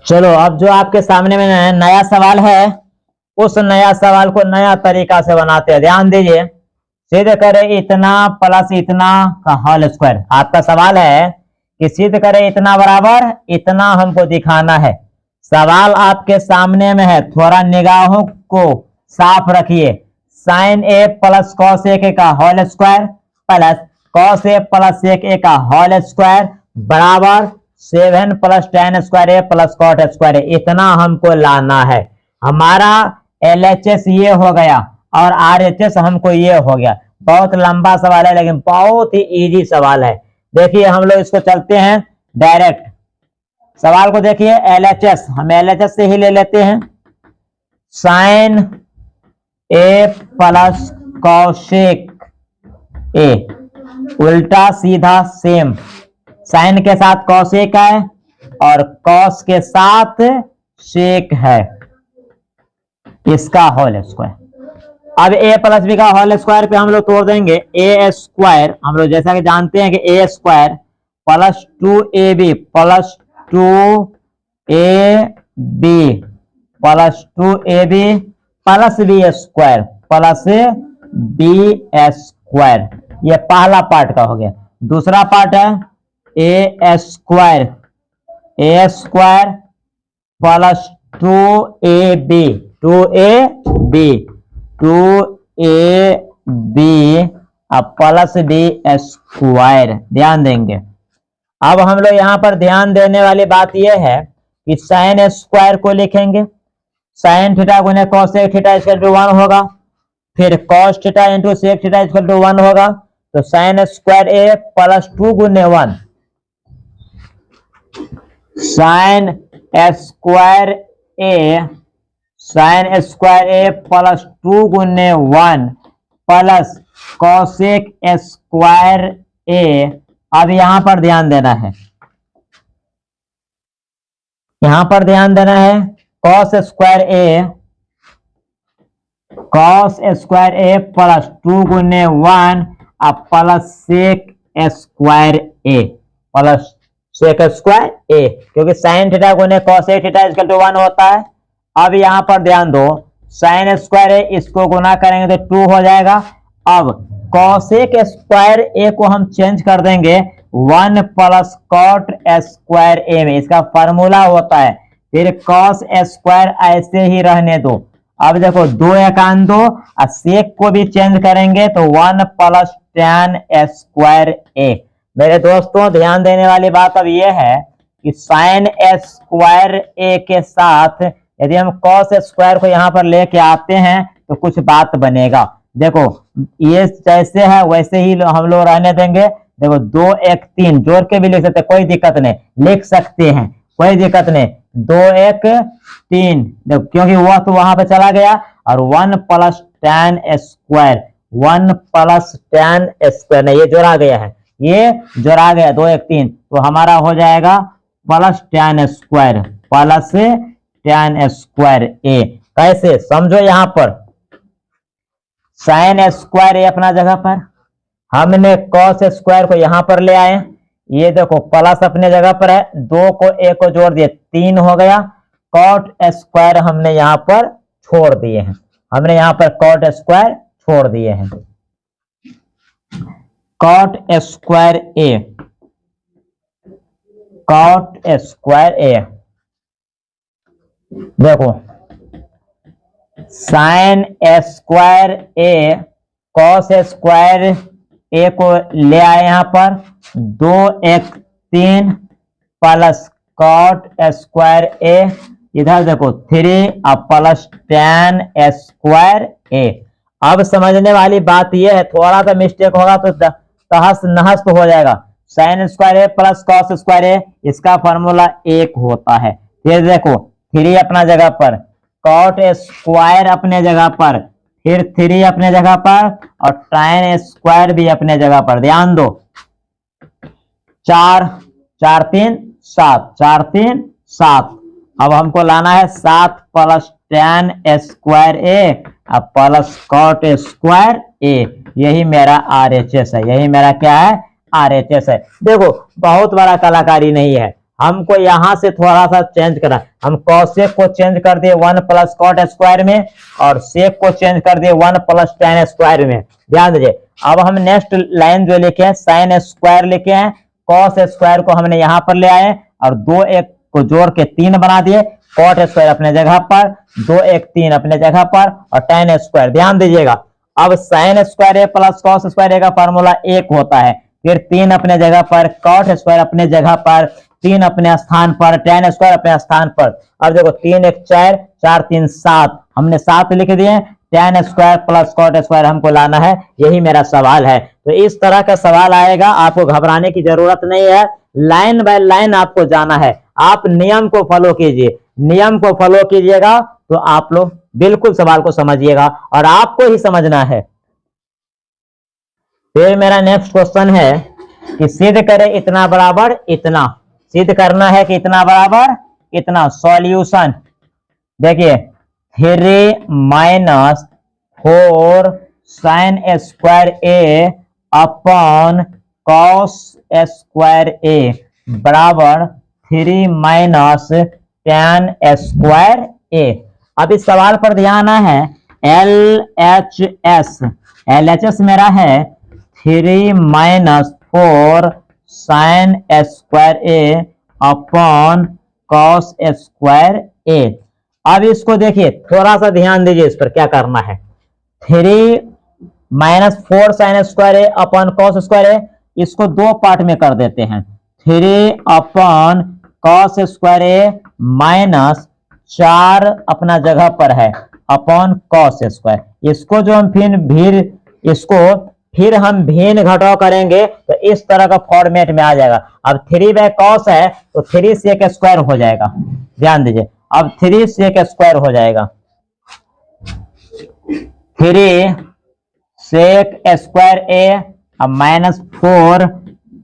चलो अब जो आपके सामने में नया सवाल है, उस नया सवाल को नया तरीका से बनाते हैं। ध्यान दीजिए, सिद्ध करें इतना प्लस इतना का होल स्क्वायर। आपका सवाल है कि सिद्ध करें इतना बराबर इतना, हमको दिखाना है। सवाल आपके सामने में है, थोड़ा निगाहों को साफ रखिए। Sign A plus cos a का होल स्क्वायर प्लस कॉस ए प्लस सेक ए का होल स्क्वायर बराबर 7 प्लस tan स्क्वायर ए प्लस कॉट स्क्वायर ए। इतना हमको लाना है। हमारा LHS ये हो गया और RHS हमको ये हो गया। बहुत लंबा सवाल है लेकिन बहुत ही इजी सवाल है। देखिए हम लोग इसको चलते हैं डायरेक्ट सवाल को। देखिए LHS, हम LHS से ही ले लेते हैं। Sine A plus cosec A, उल्टा सीधा सेम। साइन के साथ कॉसेक है और कॉस के साथ सेक है, इसका होल स्क्वायर। अब ए प्लस बी का होल स्क्वायर पे हम लोग तोड़ देंगे। ए स्क्वायर हम लोग जैसा कि जानते हैं कि a square plus 2ab plus 2ab plus 2ab plus B square plus B square, ये पहला पार्ट का हो गया। दूसरा पार्ट है a square plus 2ab 2ab plus B square. ध्यान देंगे। अब हम लोग यहाँ पर ध्यान देने वाली बात यह है कि साइन स्क्वायर को लिखेंगे। साइन थीटा गुने कॉस थीटा इक्वल टू 1 होगा, फिर cos theta into sec theta equal to 1 होगा। तो साइन स्क्वायर ए प्लस 2 गुने 1, साइन स्क्वायर ए प्लस 2 गुने 1 प्लस कॉसेक स्क्वायर ए। अब यहां पर ध्यान देना है, यहां पर ध्यान देना है। कॉस स्क्वायर ए प्लस 2 गुने 1 प्लस सेक स्क्वायर ए प्लस सेक स्क्वायर ए, क्योंकि साइन थीटा गुने कॉस थीटा इक्वल टू 1 होता है। अब यहां पर ध्यान दो, साइन स्क्वायर ए इसको गुना करेंगे तो 2 हो जाएगा। अब कॉसेक स्क्वायर ए को हम चेंज कर देंगे 1 प्लस कॉट स्क्वायर ए में, इसका फॉर्मूला होता है। फिर कॉस स्क्वायर ऐसे ही रहने दो। अब देखो 2 एकान 2, और सेक को भी चेंज करेंगे तो 1 प्लस tan स्क्वायर ए। मेरे दोस्तों ध्यान देने वाली बात अब यह है कि साइन स्क्वायर ए के साथ यदि हम कॉस स्क्वायर को यहां पर लेके आते हैं तो कुछ बात बनेगा। देखो ये जैसे है वैसे ही हम लोग रहने देंगे। देखो 2 1 3 जोड़ के भी लिख सकते, कोई दिक्कत नहीं, लिख सकते हैं, कोई दिक्कत नहीं। 2 1 3, देखो क्योंकि वह तो वहां पे चला गया। और 1 plus tan square, 1 plus tan square, नहीं ये जोड़ा गया है, ये जोड़ा गया 2 1 3, तो हमारा हो जाएगा plus tan square plus tan square a. कैसे समझो, यहां पर साइन स्क्वायर ए अपना जगह पर, हमने कॉस स्क्वायर को यहां पर ले आए। ये देखो प्लस अपने जगह पर है, 2 को ए को जोड़ दिए 3 हो गया। कॉट स्क्वायर हमने यहां पर छोड़ दिए हैं, हमने यहां पर कॉट स्क्वायर छोड़ दिए हैं। Cot square a, cot square ए, देखो साइन स्क्वायर ए कॉस स्क्वायर ए को ले आए यहां पर, 2 1 3 प्लस कॉट स्क्वायर ए, इधर देखो 3 प्लस tan स्क्वायर ए। अब समझने वाली बात यह है, थोड़ा सा मिस्टेक होगा तो तहस नहस तो हो जाएगा। साइन स्क्वायर ए प्लस कॉस स्क्वायर ए, इसका फॉर्मूला 1 होता है। फिर देखो 3 अपना जगह पर, कॉट स्क्वायर अपने जगह पर, फिर 3 अपने जगह पर और tan स्क्वायर भी अपने जगह पर। ध्यान दो, 4 4 3 7, 4 3 7। अब हमको लाना है 7 प्लस tan स्क्वायर ए प्लस कॉट स्क्वायर ए। यही मेरा RHS है, यही मेरा क्या है RHS है। देखो बहुत बड़ा कलाकारी नहीं है, हमको यहां से थोड़ा सा चेंज करा, हम कॉसेक को चेंज कर दिए 1 प्लस कॉट स्क्वायर में और सेक को चेंज कर दिए 1 प्लस टेन स्क्वायर में। ध्यान दीजिए, अब हम नेक्स्ट लाइन जो लिखे हैं साइन स्क्वायर लिखे हैं, कॉस स्क्वायर को हमने यहां पर ले आए और 2 1 को जोड़ के 3 बना दिए, कॉट स्क्वायर अपने जगह पर, 2 1 3 अपने जगह पर और टेन स्क्वायर। ध्यान दीजिएगा, अब साइन स्क्वायर ए प्लस कॉस स्क्वायर ए का फॉर्मूला 1 होता है, फिर 3 अपने जगह पर, कॉट स्क्वायर अपने जगह पर, 3 अपने स्थान पर, टेन स्क्वायर अपने स्थान पर। अब देखो 3 1 4, 4 3 7, हमने 7 लिख दिए, tan square plus cot square हमको लाना है, यही मेरा सवाल है। तो इस तरह का सवाल आएगा, आपको घबराने की जरूरत नहीं है, लाइन बाय लाइन आपको जाना है। आप नियम को फॉलो कीजिए, नियम को फॉलो कीजिएगा तो आप लोग बिल्कुल सवाल को समझिएगा और आपको ही समझना है। फिर मेरा नेक्स्ट क्वेश्चन है कि सिद्ध करें इतना बराबर इतना, सिद्ध करना है कि इतना बराबर इतना। सॉल्यूशन देखिए 3 माइनस 4 साइन स्क्वायर ए अपॉन कॉस स्क्वायर ए बराबर 3 माइनस टेन स्क्वायर ए। अब इस सवाल पर ध्यान है, LHS मेरा है 3 माइनस 4 साइन स्क्वायर ए अपॉन कॉस स्क्वायर ए। अब इसको देखिए, थोड़ा सा ध्यान दीजिए इस पर क्या करना है। 3 माइनस 4 साइन स्क्वायर ए अपॉन कॉस स्क्वायर ए, इसको 2 पार्ट में कर देते हैं। 3 अपॉन कॉस स्क्वायर ए माइनस 4 अपना जगह पर है अपॉन कॉस स्क्वायर। इसको जो हम फिर हम भिन्न घटाव करेंगे तो इस तरह का फॉर्मेट में आ जाएगा। अब 3 बाय कॉस है तो 3 सेक स्क्वायर हो जाएगा। ध्यान दीजिए, अब 3 सेक स्क्वायर हो जाएगा, 3 सेक स्क्वायर ए माइनस 4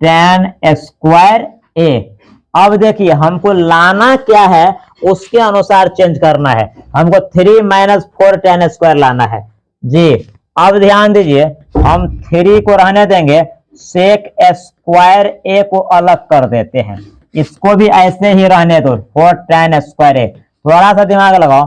टेन स्क्वायर ए। अब देखिए हमको लाना क्या है, उसके अनुसार चेंज करना है। हमको 3 माइनस 4 टेन स्क्वायर लाना है जी। अब ध्यान दीजिए, हम 3 को रहने देंगे, सेक स्क्वायर ए को अलग कर देते हैं, इसको भी ऐसे ही रहने दो 4 टेन स्क्वायर ए। थोड़ा सा दिमाग लगाओ,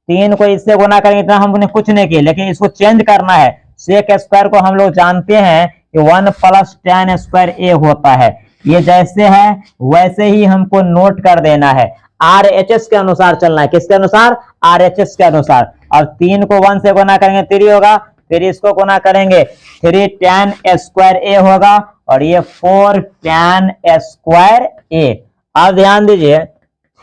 3 को इससे गुना करेंगे, इतना हमने कुछ नहीं किया, लेकिन इसको चेंज करना है। सेक स्क्वायर को हम लोग जानते हैं कि 1 प्लस टेन स्क्वायर ए होता है, ये जैसे है वैसे ही हमको नोट कर देना है। RHS के अनुसार चलना है, किसके अनुसार? RHS के अनुसार। अब 3 को 1 से गुना करेंगे 3 होगा, फिर इसको गुना करेंगे 3 टेन स्क्वायर ए होगा और ये 4 टेन स्क्वायर ए। अब ध्यान दीजिए,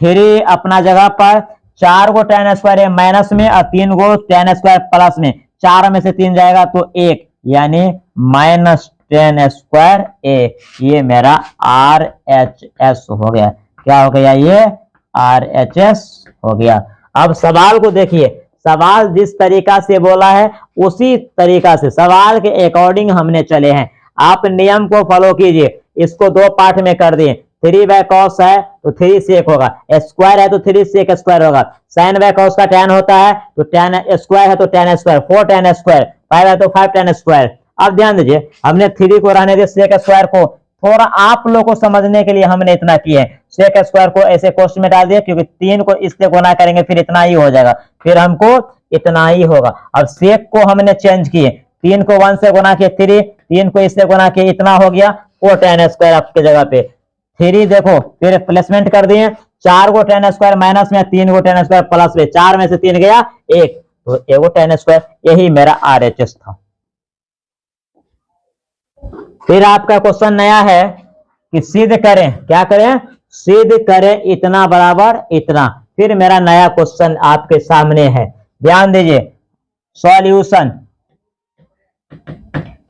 3 अपना जगह पर, 4 को टेन स्क्वायर ए माइनस में और 3 को टेन स्क्वायर प्लस में, 4 में से 3 जाएगा तो 1, यानी माइनस टेन स्क्वायर ए। ये मेरा RHS हो गया। क्या हो गया? ये RHS हो गया। अब सवाल को देखिए, सवाल जिस तरीका से बोला है उसी तरीका से सवाल के अकॉर्डिंग हमने चले हैं। आप नियम को फॉलो कीजिए। इसको 2 पार्ट में कर दिए, 3 बाय कॉस है तो 3 सेक होगा, स्क्वायर है तो 3 सेक स्क्वायर होगा, साइन बाय कॉस का टेन होता है तो टेन स्क्वायर है तो टेन स्क्वायर, 4 टेन स्क्वायर, 5 है तो 5 टेन स्क्वायर। अब ध्यान दीजिए, हमने 3 को रहने दिया, सेक स्क्वायर को थोड़ा आप लोगों को समझने के लिए हमने इतना किया है। सेक स्क्वायर को ऐसे कोष्ठ में डाल दिया क्योंकि 3 को इससे गुना करेंगे फिर इतना ही हो जाएगा, फिर हमको इतना ही होगा। अब सेक को हमने चेंज किए, 3 को 1 से गुना किए 3, 3 को इससे गुना किए इतना हो गया, 4 टेन स्क्वायर आपके जगह पे 3। देखो फिर प्लेसमेंट कर दिए, 4 को टेन स्क्वायर माइनस में, 3 को टेन स्क्वायर प्लस में, 4 में से 3 गया 1, तो 1 टेन स्क्वायर। यही मेरा RHS था। फिर आपका क्वेश्चन नया है कि सिद्ध करें, क्या करें? सिद्ध करें इतना बराबर इतना। फिर मेरा नया क्वेश्चन आपके सामने है, ध्यान दीजिए। सॉल्यूशन,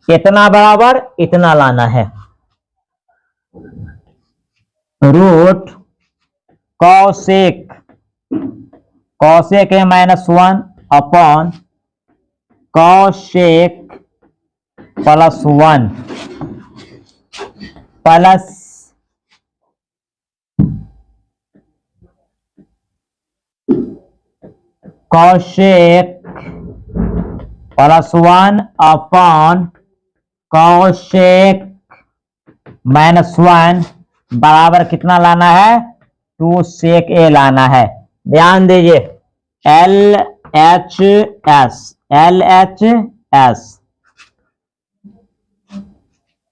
इतना बराबर इतना लाना है, root cosec A minus 1 upon cosec plus 1 plus cosec plus 1 upon cosec minus 1 बराबर कितना लाना है? टू सेक ए लाना है। ध्यान दीजिए LHS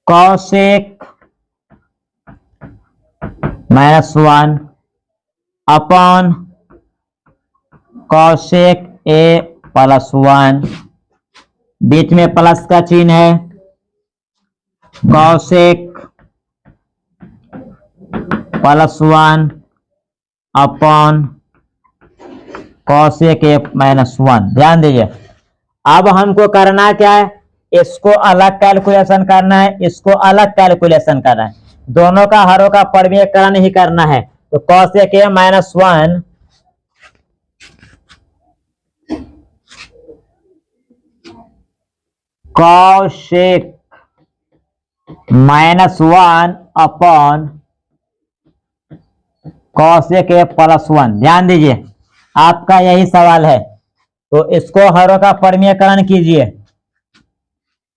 कॉसेक -1 अपॉन कॉसेक ए +1, बीच में प्लस का चिन्ह है, कॉसेक +1 अपॉन कॉसेक ए -1। ध्यान दीजिए अब हमको करना क्या है, इसको अलग कैलकुलेशन करना है, इसको अलग कैलकुलेशन करना है, दोनों का हरों का परमीयकरण ही करना है। तो कॉसेक ए -1 कॉसेक -1 अपॉन कॉसेक ए +1। ध्यान दीजिए आपका यही सवाल है, तो इसको हरों का परमीयकरण कीजिए।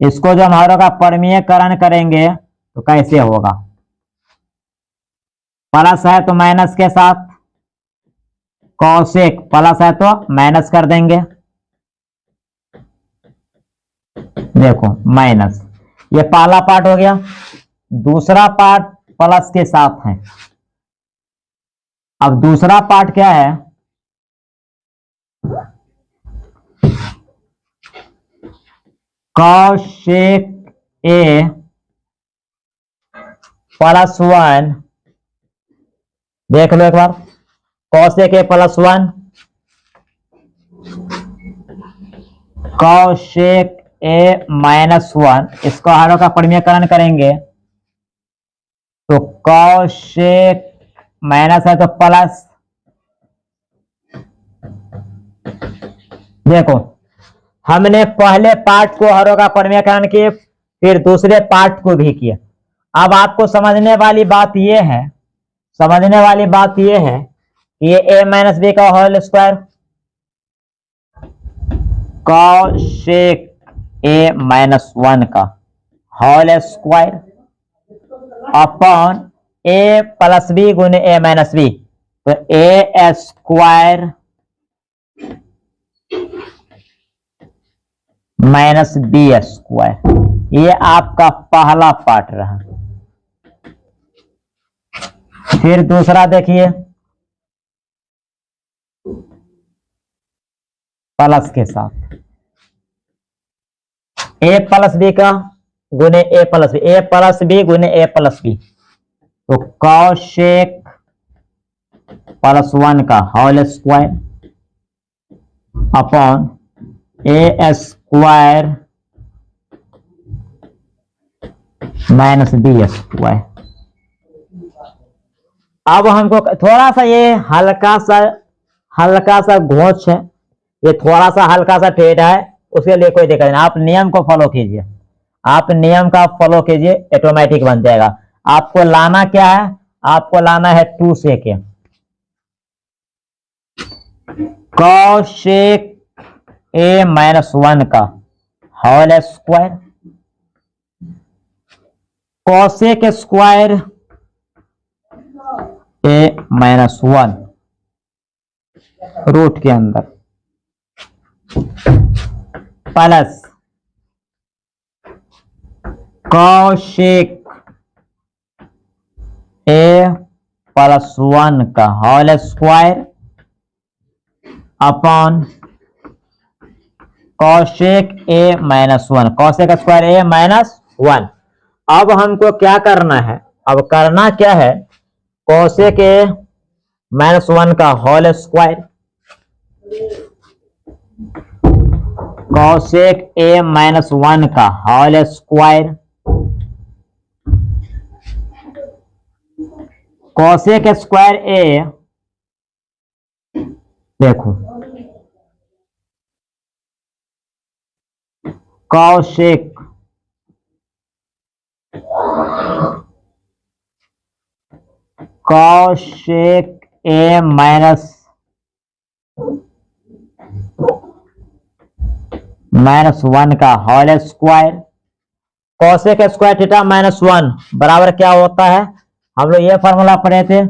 इसको जब हम हरों का परमीयकरण करेंगे तो कैसे होगा, प्लस है तो माइनस के साथ, कॉसेक प्लस है तो माइनस कर देंगे, देखो माइनस, ये पहला पार्ट हो गया। दूसरा पार्ट प्लस के साथ है। अब दूसरा पार्ट क्या है, कॉसेक ए +1, देख लो एक बार, कॉसेक ए +1 कॉसेक ए -1, इसको हरों का परमीयकरण करेंगे तो कॉसेक माइनस है तो प्लस, देखो हमने पहले पार्ट को हरों का परमीयकरण किए, फिर दूसरे पार्ट को भी किया। अब आपको समझने वाली बात यह है, समझने वाली बात यह है कि ये a - b का होल स्क्वायर कॉसेक a -1 का whole square upon a + b गुने a - b, तो a स्क्वायर -b स्क्वायर, ये आपका पहला पार्ट रहा। फिर दूसरा देखिए, प्लस के साथ a + b का गुने a + b, a + b गुने a + b, तो कॉसेक +1 का whole square upon a square -b square. अब हमको थोड़ा सा ये हल्का सा घोंच है, ये थोड़ा सा हल्का सा टेढ़ा है, उसके लिए कोई दिक्कत नहीं, आप नियम को फॉलो कीजिए, आप नियम का फॉलो कीजिए, ऑटोमेटिक बन जाएगा। आपको लाना क्या है, आपको लाना है 2 सेक कॉसेक a -1 का whole square, cosec square a -1 root के अंदर प्लस कॉसेक a +1 का whole square upon cosec a -1, cosec square a -1। अब हमको क्या करना है, अब करना क्या है, कॉसेक a -1 का होल स्क्वायर, कॉसेक a -1 का whole square, cosec square a, देखो कॉसेक a -1 का whole square, cosec square theta -1 बराबर क्या होता है, हम लोग ये फॉर्मूला पढ़े थे,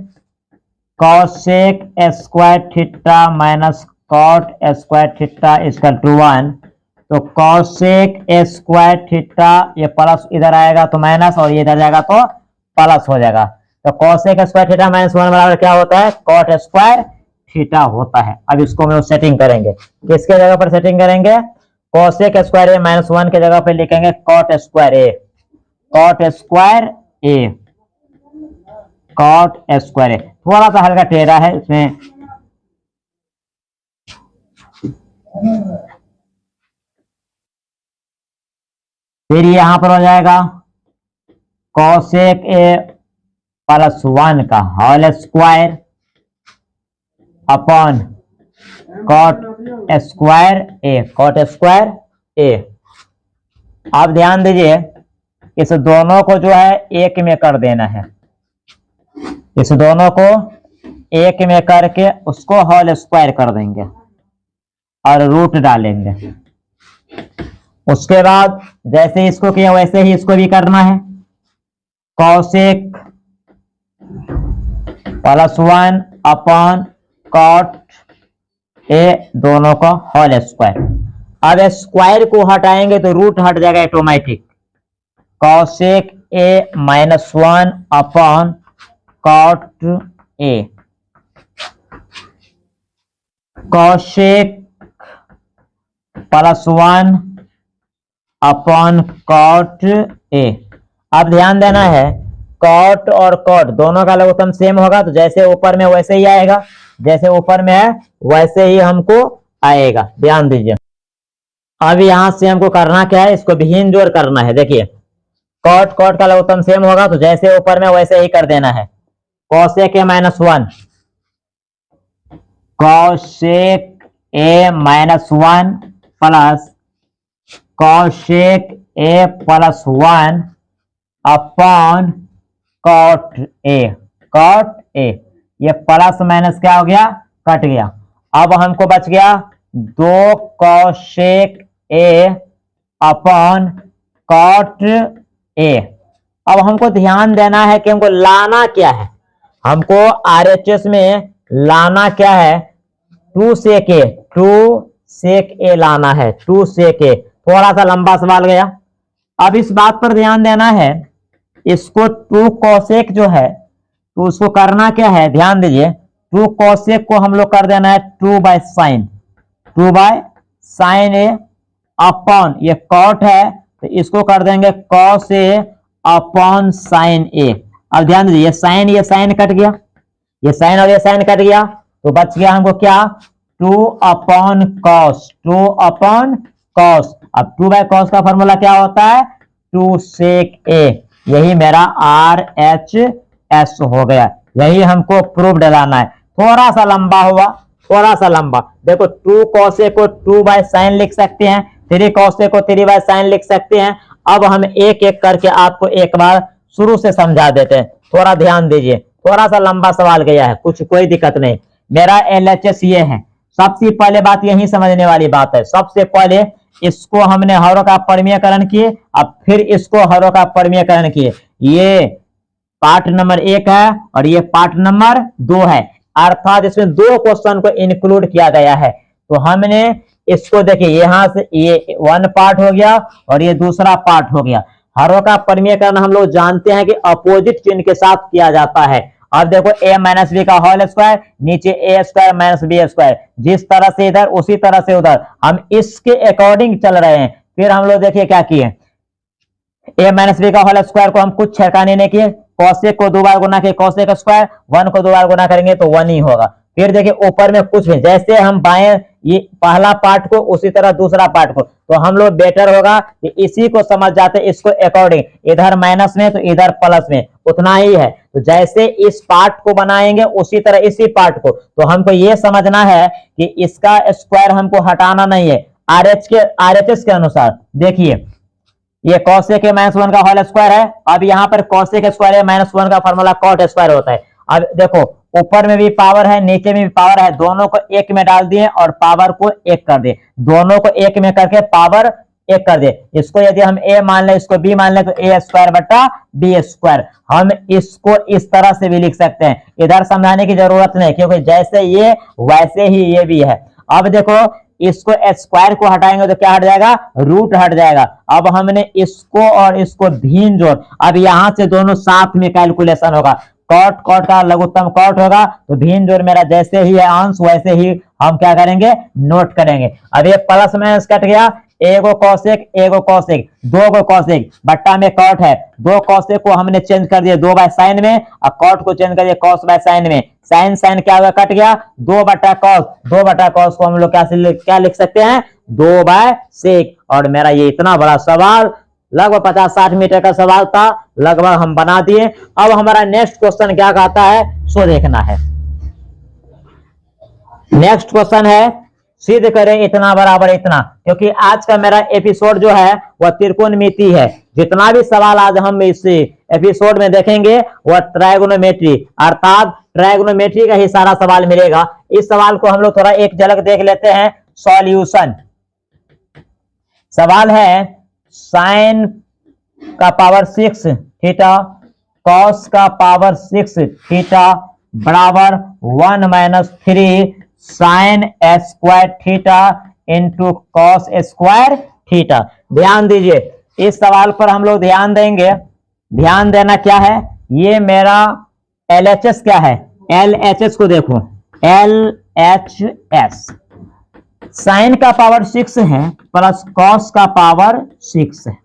cosec square theta minus cot square theta equal to 1। तो कॉसेक स्क्वायर थीटा ये प्लस इधर आएगा तो माइनस, और ये इधर जाएगा तो प्लस हो जाएगा। तो कॉसेक स्क्वायर थीटा माइनस 1 बराबर क्या होता है? कॉट स्क्वायर थीटा होता है। अब इसको हम लोग सेटिंग करेंगे, किसके जगह पर सेटिंग करेंगे? कॉसेक स्क्वायर ए माइनस 1 के जगह पे लिखेंगे cot square a, cot square a, cot square ए। थोड़ा सा हल्का टेढ़ा है इसमें, फिर यहां पर हो जाएगा कॉसेक ए प्लस 1 का whole square upon cot square a, cot square a. आप ध्यान दीजिए, इस दोनों को जो है एक में कर देना है, इस दोनों को एक में करके उसको होल स्क्वायर कर देंगे और रूट डालेंगे। उसके बाद जैसे इसको किया वैसे ही इसको भी करना है, cosec plus 1 upon cot A, दोनों का होल स्क्वायर। अब स्क्वायर को हटाएंगे तो रूट हट जाएगा automatic. Cosec A minus 1 upon cot A, cosec plus 1 upon cot ए। अब ध्यान देना है, कॉट और कॉट दोनों का लघुत्तम सेम होगा, तो जैसे ऊपर में वैसे ही आएगा, जैसे ऊपर में है वैसे ही हमको आएगा। ध्यान दीजिए, अब यहां से हमको करना क्या है? इसको भिन्न जोड़ करना है। देखिए, कॉट कॉट का लघुत्तम सेम होगा, तो जैसे ऊपर में वैसे ही कर देना है। Cosec A minus 1, cosec A minus 1 plus cosec A plus 1 upon cot A, cot A. ये प्लस माइनस क्या हो गया? कट गया। अब हमको बच गया 2 कॉसेक ए अपॉन कॉट ए। अब हमको ध्यान देना है कि हमको लाना क्या है, हमको आरएचएस में लाना क्या है? 2 सेक ए, 2 सेक ए लाना है, 2 सेक ए। थोड़ा सा लंबा सवाल गया। अब इस बात पर ध्यान देना है, इसको 2 कॉसेक जो है तो उसको करना क्या है? ध्यान दीजिए, 2 कॉसेक को हम लोग कर देना है 2 by sine, 2 by sine A upon, ये कॉट है तो इसको कर देंगे कॉस ए अपॉन साइन ए। अब ध्यान दीजिए, ये साइन कट गया, ये साइन और ये साइन कट गया, तो बच गया हमको क्या? 2 अपॉन कॉस, 2 अपॉन कॉस। अब 2 बाय कॉस का फॉर्मूला क्या होता है? 2 सेक ए। यही मेरा आर एच एस हो गया, यही हमको प्रूफ दिलाना है। थोड़ा सा लंबा हुआ, थोड़ा सा लंबा। देखो, 2 कॉसे को 2 बाय साइन लिख सकते हैं, 3 कॉसे को 3 बाय साइन लिख सकते हैं। अब हम एक एक करके आपको एक बार शुरू से समझा देते हैं, थोड़ा ध्यान दीजिए। थोड़ा सा लंबा सवाल गया है, कोई दिक्कत नहीं। मेरा एलएचएस ये है। सबसे पहले बात यही समझने वाली बात है, सबसे पहले इसको हमने हरों का परिमेयकरण किए, अब फिर इसको हरों का परिमेयकरण किए। ये पार्ट नंबर 1 है और ये पार्ट नंबर 2 है, अर्थात इसमें 2 क्वेश्चन को इंक्लूड किया गया है। तो हमने इसको देखिए, यहां से ये 1 पार्ट हो गया और ये दूसरा पार्ट हो गया। हरों का परिमेयकरण हम लोग जानते हैं कि अपोजिट चिन्ह के साथ किया जाता है। अब देखो, a माइनस बी का होल स्क्वायर, नीचे ए स्क्वायर माइनस बी स्क्वायर, जिस तरह से इधर उसी तरह से उधर, हम इसके अकॉर्डिंग चल रहे हैं। फिर हम लोग देखिए क्या किए, a माइनस बी का होल स्क्वायर को हम कुछ छेड़खानी नहीं किए, कॉसेक को 2 बार गुना किए, कॉसेक स्क्वायर 1 को 2 बार गुना करेंगे तो 1 ही होगा। फिर देखिए ऊपर में कुछ भी, जैसे हम बाएं ये पहला पार्ट को उसी तरह दूसरा पार्ट को, तो हम लोग बेटर होगा कि इसी को समझ जाते, इसको अकॉर्डिंग, इधर माइनस में तो इधर प्लस में, उतना ही है। तो जैसे इस पार्ट को बनाएंगे उसी तरह इसी पार्ट को। तो हमको ये समझना है कि इसका स्क्वायर हमको हटाना नहीं है, आरएचएस के अनुसार। देखिए, ये कॉसेक ए माइनस 1 का होल स्क्वायर है। अब यहाँ पर कॉसेक स्क्वायर ए माइनस 1 का फॉर्मूला कॉट स्क्वायर होता है। अब देखो, ऊपर में भी पावर है, नीचे में भी पावर है, दोनों को एक में डाल दिए और पावर को एक कर दिए। दोनों को एक में करके पावर एक कर दे। इसको यदि हम a मान लें, इसको b मान लें, तो a स्क्वायर बटा b स्क्वायर। हम इसको इस तरह से भी लिख सकते हैं, इधर समझाने की जरूरत नहीं, क्योंकि जैसे ये वैसे ही ये भी है। अब देखो, इसको स्क्वायर को हटाएंगे तो क्या हट जाएगा, रूट हट जाएगा। अब हमने इसको और इसको भीन जोड़, अब यहां से दोनों साथ में कैलकुलेशन होगा, कॉट कॉट का लघुत्तम कॉट होगा, तो भीन जोड़ मेरा जैसे ही है अंश वैसे ही हम क्या करेंगे, नोट करेंगे। अब ये प्लस माइनस कट गया, एगो कॉसेक एगो कॉसेक, दो गो कॉसेक, बट्टा में कॉट है, दो कॉसेक को हमने चेंज कर दिया 2 बाय साइन में, और कॉट को चेंज कर दिया कॉस बाय साइन में। साइन साइन क्या होगा, कट गया, 2 बटा कॉस, 2 बटा कॉस को हम लोग क्या लिख सकते हैं, 2 बाय सेक। और मेरा ये इतना बड़ा सवाल, लगभग 50-60 मीटर का सवाल था, लगभग हम बना दिए। अब हमारा नेक्स्ट क्वेश्चन क्या कहता है, सो देखना है। नेक्स्ट क्वेश्चन है, सिद्ध करें इतना बराबर इतना, क्योंकि आज का मेरा एपिसोड जो है वह त्रिकोणमिति है। जितना भी सवाल आज हम इस एपिसोड में देखेंगे वह ट्रायगोनोमेट्री, अर्थात ट्रायगोनोमेट्री का ही सारा सवाल मिलेगा। इस सवाल को हम लोग थोड़ा एक झलक देख लेते हैं। सॉल्यूशन सवाल है, साइन का पावर 6 थीटा कॉस का पावर 6 थीटा बराबर 1 minus 3 sign square theta into cos square theta. ध्यान दीजिए, इस सवाल पर हम लोग ध्यान देंगे। ध्यान देना क्या है, ये मेरा LHS क्या है, LHS को देखो, LHS साइन का पावर 6 है प्लस कॉस का पावर 6 है,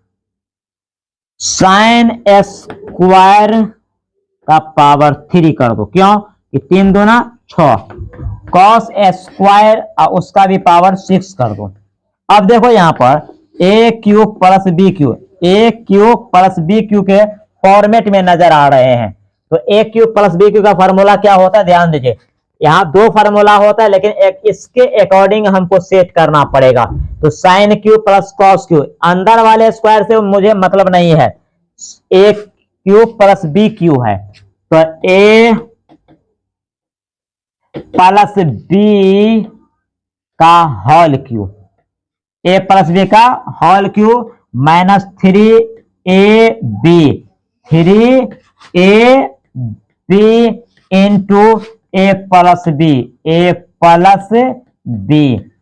साइन स्क्वायर का पावर 3 कर दो, क्यों कि 3 दूना 6, कॉस स्क्वायर उसका भी पावर 6 कर दो। अब देखो यहां पर ए क्यूब प्लस बी क्यूब, ए क्यूब प्लस बी क्यूब के फॉर्मेट में नजर आ रहे हैं। तो ए क्यूब प्लस बी क्यूब का फॉर्मूला क्या होता है, ध्यान दीजिए, यहाँ 2 फार्मूला होता है, लेकिन इसके अकॉर्डिंग हमको सेट करना पड़ेगा। तो sine cube plus cos cube, अंदर वाले स्क्वायर से मुझे मतलब नहीं है, a cube plus b cube है, तो ए प्लस बी का whole cube, a plus b का whole cube minus 3ab, 3ab into a plus b,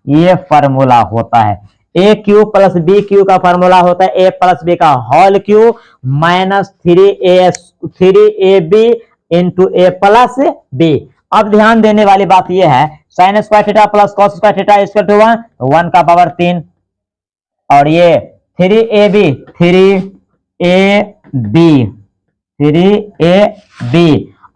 ये फॉर्मूला होता है। A cube plus b cube का फॉर्मूला होता है ए प्लस बी का whole cube minus 3ab into a plus b. अब ध्यान देने वाली बात यह है, sine square theta plus cos square theta equal to 1, 1 का पावर 3, और ये 3ab,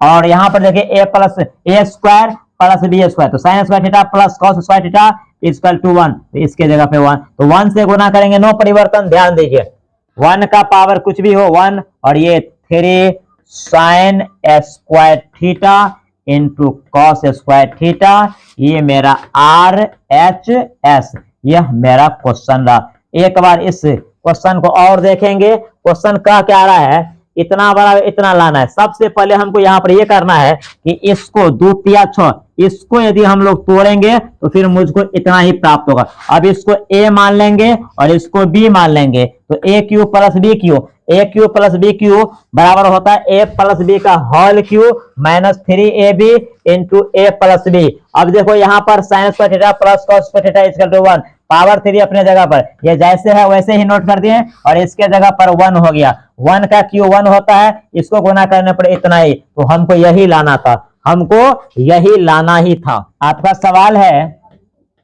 और यहां पर देखिए A plus A square plus B square, तो sine square theta plus cos square theta equal to 1, तो इसके जगह पे 1, तो 1 से गुना करेंगे, नो परिवर्तन। ध्यान दीजिए 1 का पावर कुछ भी हो 1, और ये 3 sign square theta into cos square theta, ये मेरा RHS, यह मेरा क्वेश्चन रहा। एक बार इस क्वेश्चन को और देखेंगे, क्वेश्चन का क्या रहा है, इतना बड़ा इतना लाना है। सबसे पहले हमको यहाँ पर ये करना है कि इसको 2 तिया 6, इसको यदि हम लोग तोड़ेंगे तो फिर मुझको इतना ही प्राप्त होगा। अब इसको a मान लेंगे और इसको b मान लेंगे, तो a cube plus b cube, a cube plus b cube बराबर होता है a प्लस बी का whole cube minus 3ab into a plus b. अब देखो यहाँ पर sine square theta plus cos square theta equal to 1, power 3 अपने जगह पर, ये जैसे है वैसे ही नोट कर दिए, और इसके जगह पर 1 हो गया। 1 का क्यू 1 होता है, इसको गुना करने पर इतना ही, तो हमको यही लाना था, हमको यही लाना ही था। आपका सवाल है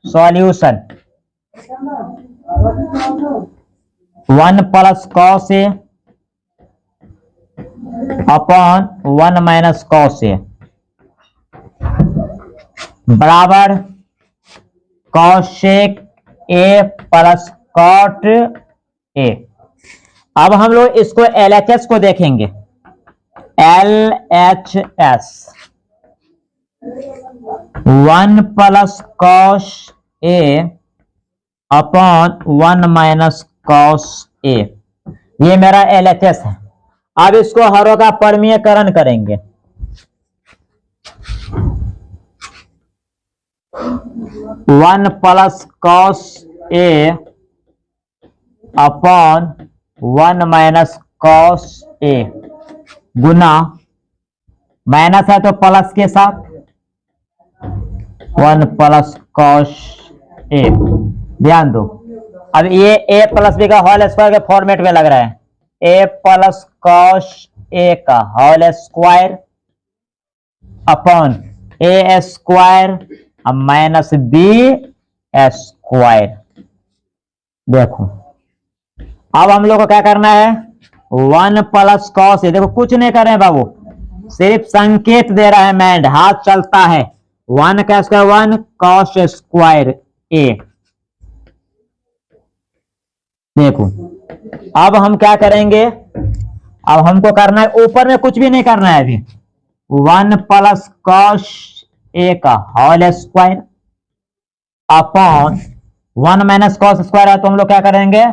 solution, 1 plus cos a upon 1 minus cos a बराबर कॉसेक ए प्लस कॉट ए। अब हम लोग इसको LHS को देखेंगे, LHS 1 plus cos a upon 1 minus cos a, ये मेरा LHS है। अब इसको हरों का परमीयकरण करेंगे, 1 plus cos a upon 1 minus cos A Guna, minus है तो प्लस के साथ 1 प्लस कॉस ए। ध्यान दो, अब ये ए प्लस बी का होल स्क्वायर के फॉर्मेट में लग रहा है, ए प्लस कॉस ए का होल स्क्वायर अपॉन ए स्क्वायर माइनस बी स्क्वायर। देखो अब हम लोग को क्या करना है, 1 प्लस कॉस ए, देखो कुछ नहीं कर रहे हैं बाबू, सिर्फ संकेत दे रहा है, मैंड हाथ चलता है, 1 का स्क्वायर 1 कॉस स्क्वायर ए। देखो अब हम क्या करेंगे, अब हमको करना है, ऊपर में कुछ भी नहीं करना है अभी, 1 प्लस कॉस ए का whole square upon 1 minus cos square है तो हम लोग क्या करेंगे,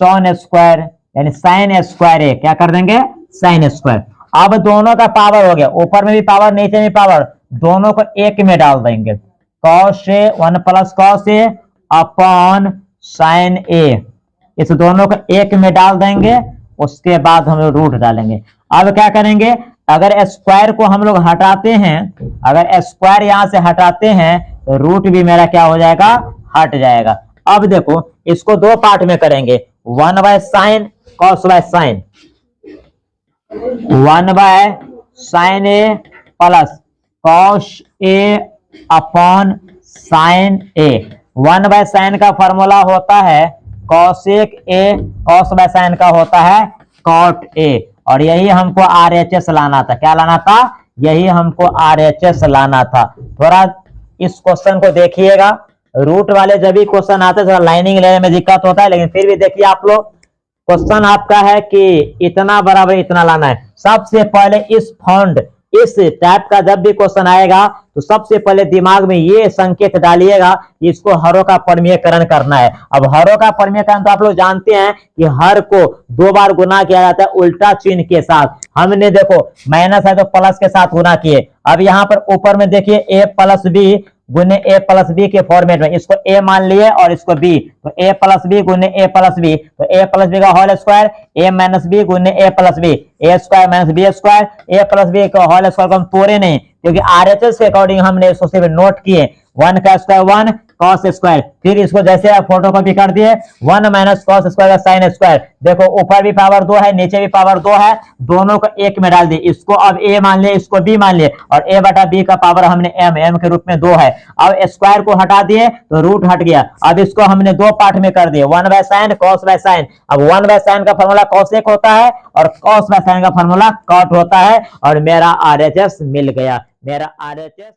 सॉन स्क्वायर, यानी साइन स्क्वायर ए, क्या कर देंगे, साइन स्क्वायर। अब दोनों का पावर हो गया, ऊपर में भी पावर नीचे में पावर, दोनों को एक में डाल देंगे, cos A 1 plus cos a upon sine ए, इस दोनों को एक में डाल देंगे, उसके बाद हम लोग रूट डालेंगे। अब क्या करेंगे, अगर स्क्वायर को हम लोग हटाते हैं, अगर स्क्वायर यहां से हटाते हैं तो रूट भी मेरा क्या हो जाएगा, हट जाएगा। अब देखो इसको दो पार्ट में करेंगे, 1 by sine cos by sine, 1 by sine A plus cos a upon sine A. 1 by sine का फॉर्मूला होता है cosec A, cos by sine का होता है कॉट ए, और यही हमको आरएचएस लाना था। क्या लाना था, यही हमको आरएचएस लाना था। थोड़ा इस क्वेश्चन को देखिएगा, रूट वाले जब भी क्वेश्चन आते हैं थोड़ा लाइनिंग लेने में दिक्कत होता है, लेकिन फिर भी देखिए आप लोग, क्वेश्चन आपका है कि इतना बराबर इतना लाना है। सबसे पहले इस फंड, इस टाइप का जब भी क्वेश्चन आएगा तो सबसे पहले दिमाग में ये संकेत डालिएगा कि इसको हरों का परमीयकरण करना है। अब हरों का परमीयकरण तो आप लोग जानते हैं कि हर को 2 बार गुना किया जाता है उल्टा चिन्ह के साथ। हमने देखो माइनस है तो प्लस के साथ गुना किए। अब यहाँ पर ऊपर में देखिए ए प्लस बी गुने ए प्लस बी के फॉर्मेट में, इसको ए मान लिए और इसको बी, तो ए प्लस बी गुने ए प्लस बी, तो ए प्लस बी का होल स्क्वायर, ए माइनस बी गुने ए प्लस बी, ए स्क्वायर माइनस बी स्क्वायर, ए प्लस बी का होल स्क्वायर को हम तोड़े नहीं, क्योंकि आरएचएस के अकॉर्डिंग हमने इसको सिर्फ नोट किए, 1 का स्क्वायर 1 कॉस स्क्वायर, फिर इसको जैसे आप फोटो कॉपी कर दिए 1 माइनस कॉस स्क्वायर का साइन स्क्वायर। देखो ऊपर भी पावर 2 है, नीचे भी पावर 2 है, दोनों को एक में डाल दिए, इसको अब ए मान लिए, इसको बी मान लिए, और ए बटा बी का पावर हमने एम के रूप में 2 है। अब स्क्वायर को हटा दिए तो रूट हट गया। अब इसको हमने 2 पार्ट में कर दिए, 1 by sine cos by sine. अब 1 बाय साइन का फॉर्मूला कॉसेक होता है और कॉस बाय साइन का फॉर्मूला कॉट होता है, और मेरा आरएचएस मिल गया, मेरा आरएचएस